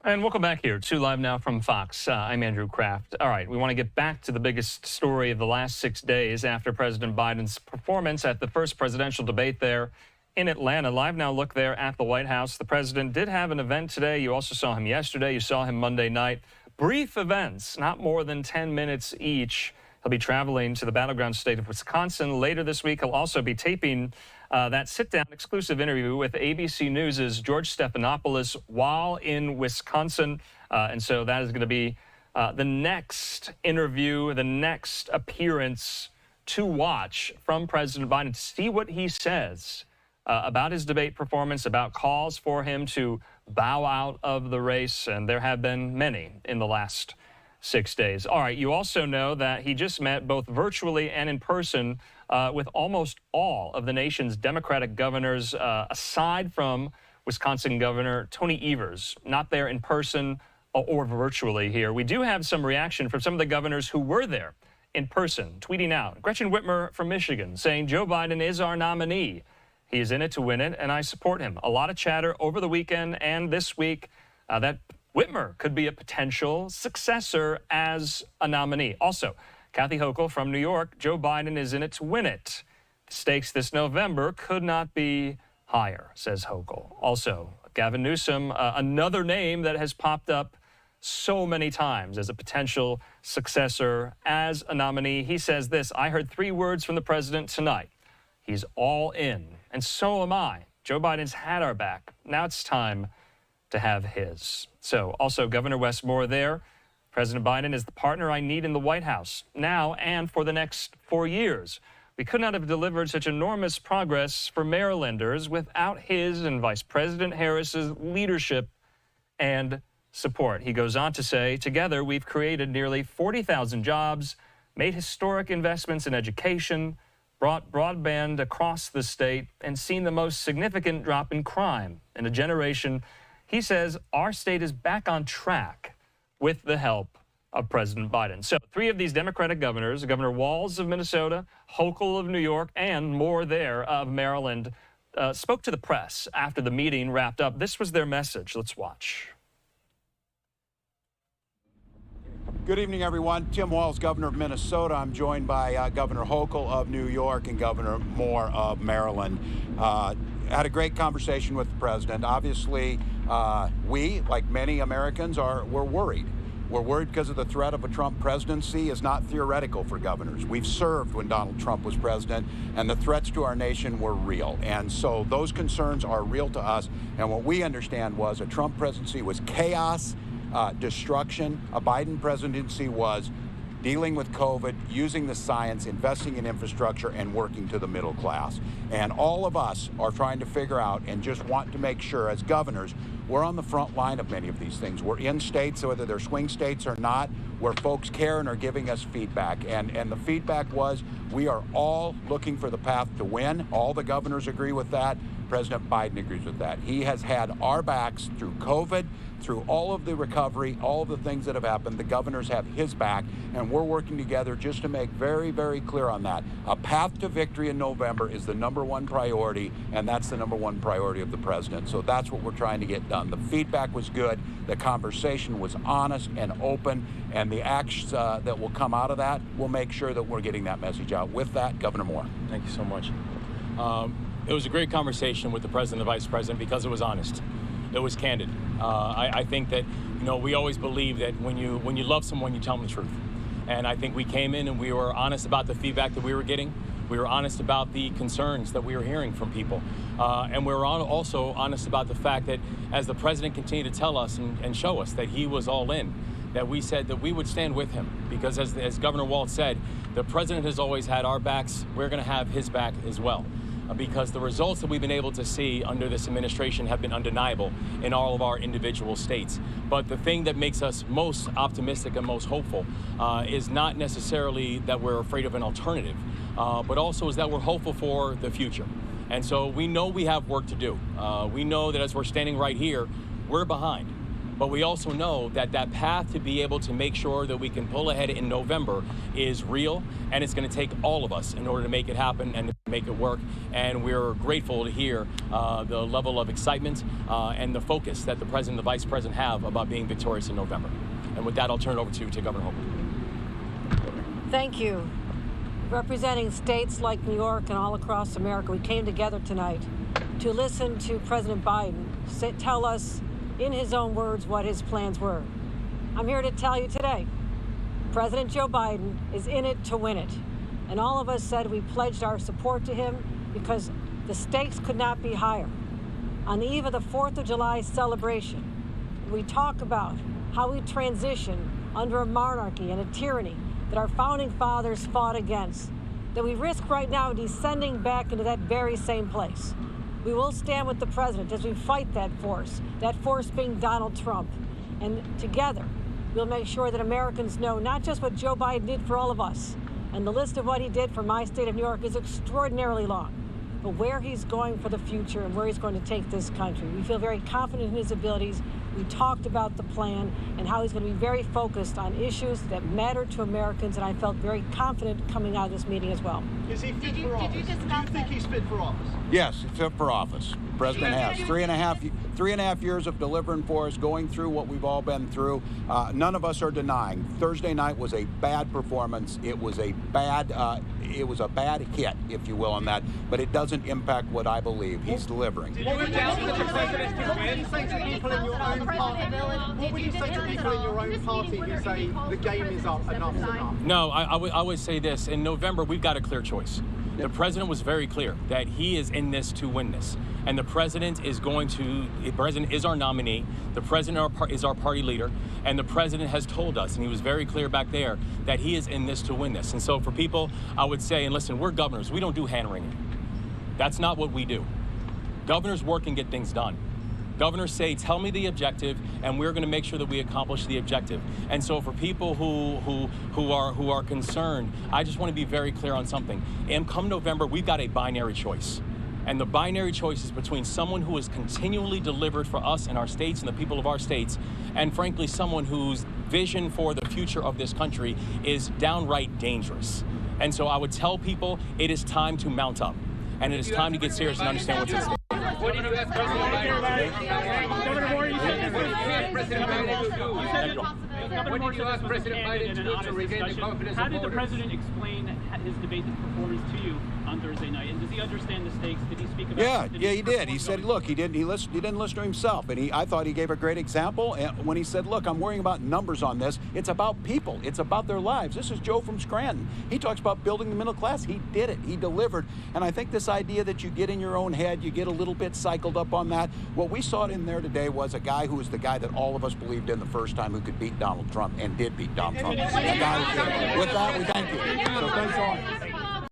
And welcome back here to Live Now from Fox. I'm Andrew Kraft. All right, we want to get back to the biggest story of the last 6 days after President Biden's performance at the first presidential debate there in Atlanta. Live Now look there at the White House. The president did have an event today. You also saw him yesterday. You saw him Monday night. Brief events, not more than 10 minutes each. He'll be traveling to the battleground state of Wisconsin. Later this week, he'll also be taping that sit-down exclusive interview with ABC News' George Stephanopoulos while in Wisconsin. And so that is going to be the next interview, the next appearance to watch from President Biden to see what he says about his debate performance, about calls for him to bow out of the race. And there have been many in the last 6 days. All right, you also know that he just met both virtually and in person with almost all of the nation's Democratic governors, aside from Wisconsin Governor Tony Evers, not there in person or virtually here. We do have some reaction from some of the governors who were there in person, tweeting out. Gretchen Whitmer from Michigan saying Joe Biden is our nominee. He is in it to win it, and I support him. A lot of chatter over the weekend and this week that Whitmer could be a potential successor as a nominee. Also, Kathy Hochul from New York, Joe Biden is in it to win it. The stakes this November could not be higher, says Hochul. Also, Gavin Newsom, another name that has popped up so many times as a potential successor as a nominee. He says this: I heard 3 words from the president tonight. He's all in, and so am I. Joe Biden's had our back. Now it's time to have his. So also Governor Wes Moore there. President Biden is the partner I need in the White House now and for the next 4 years. We could not have delivered such enormous progress for Marylanders without his and Vice President Harris's leadership and support. He goes on to say, together we've created nearly 40,000 jobs, made historic investments in education, brought broadband across the state, and seen the most significant drop in crime in a generation. He says our state is back on track with the help of President Biden. So 3 of these Democratic governors, Governor Walz of Minnesota, Hochul of New York, and Moore there of Maryland, spoke to the press after the meeting wrapped up. This was their message. Let's watch. Good evening, everyone. Tim Walz, Governor of Minnesota. I'm joined by Governor Hochul of New York and Governor Moore of Maryland. Had a great conversation with the president. Obviously, we, like many Americans, we're worried. We're worried because of the threat of a Trump presidency is not theoretical for governors. We've served when Donald Trump was president, and the threats to our nation were real. And so those concerns are real to us. And what we understand was a Trump presidency was chaos, destruction. A Biden presidency was dealing with COVID, using the science, investing in infrastructure, and working to the middle class. And all of us are trying to figure out and just want to make sure, as governors, we're on the front line of many of these things. We're in states, whether they're swing states or not, where folks care and are giving us feedback. And the feedback was, we are all looking for the path to win. All the governors agree with that. President Biden agrees with that. He has had our backs through COVID, through all of the recovery, all of the things that have happened. The governors have his back, and we're working together just to make very, very clear on that. A path to victory in November is the #1 priority, and that's the #1 priority of the president. So that's what we're trying to get done. The feedback was good. The conversation was honest and open, and the actions that will come out of that will make sure that we're getting that message out. With that, Governor Moore. Thank you so much. It was a great conversation with the president and the vice president because it was honest. It was candid. I think that, we always believe that when you love someone, you tell them the truth. And I think we came in and we were honest about the feedback that we were getting. We were honest about the concerns that we were hearing from people. And we were also honest about the fact that as the president continued to tell us and show us that he was all in, that we said that we would stand with him. Because as Governor Walz said, the president has always had our backs. We're going to have his back as well. Because the results that we've been able to see under this administration have been undeniable in all of our individual states. But the thing that makes us most optimistic and most hopeful is not necessarily that we're afraid of an alternative, but also is that we're hopeful for the future. And so we know we have work to do. We know that as we're standing right here, we're behind. But we also know that that path to be able to make sure that we can pull ahead in November is real, and it's going to take all of us in order to make it happen and to make it work. And we're grateful to hear the level of excitement and the focus that the President and the Vice President have about being victorious in November. And with that, I'll turn it over to Governor Hochul. Thank you. Representing states like New York and all across America, we came together tonight to listen to President Biden tell us in his own words what his plans were. I'm here to tell you today, President Joe Biden is in it to win it. And all of us said we pledged our support to him because the stakes could not be higher. On the eve of the 4th of July celebration, we talk about how we transition under a monarchy and a tyranny that our founding fathers fought against, that we risk right now descending back into that very same place. We will stand with the president as we fight that force being Donald Trump. And together, we'll make sure that Americans know not just what Joe Biden did for all of us, and the list of what he did for my state of New York is extraordinarily long, but where he's going for the future and where he's going to take this country. We feel very confident in his abilities. We talked about the plan and how he's going to be very focused on issues that matter to Americans, and I felt very confident coming out of this meeting as well. Is he fit for office? Do you think he's fit for office? Yes, fit for office. The president has 3.5 years of delivering for us, going through what we've all been through. None of us are denying. Thursday night was a bad performance. It was a bad hit, if you will, on that. But it doesn't impact what I believe. He's delivering. What would you say to people in your own party? What would you say to people in your own party who say the game is up, enough's enough? No, I would say this. In November, we've got a clear choice. The president was very clear that he is in this to win this. And the president is our nominee. The president is our party leader. And the president has told us, and he was very clear back there, that he is in this to win this. And so for people, I would say, and listen, we're governors. We don't do hand-wringing. That's not what we do. Governors work and get things done. Governors say, tell me the objective, and we're going to make sure that we accomplish the objective. And so for people who are concerned, I just want to be very clear on something. And come November, we've got a binary choice. And the binary choice is between someone who has continually delivered for us and our states and the people of our states, and frankly, someone whose vision for the future of this country is downright dangerous. And so I would tell people it is time to mount up. And it is time to get serious and understand what's at stake. What do you ask President Biden? Governor Moore, you said President Biden. What did you ask President Biden to do to regain the confidence of voters? How did the president explain his debate performance to you on Thursday night? And does he understand the stakes? Did he speak about? Yeah, he did. He said, look, he didn't listen to himself, and I thought he gave a great example when he said, look, I'm worrying about numbers on this. It's about people. It's about their lives. This is Joe from Scranton. He talks about building the middle class. He did it. He delivered. And I think this idea that you get in your own head, you get a little bit cycled up on that. What we saw in there today was a guy who was the guy that all of us believed in the first time, who could beat Donald Trump and did beat Donald Trump. With that, we thank you. So thanks all.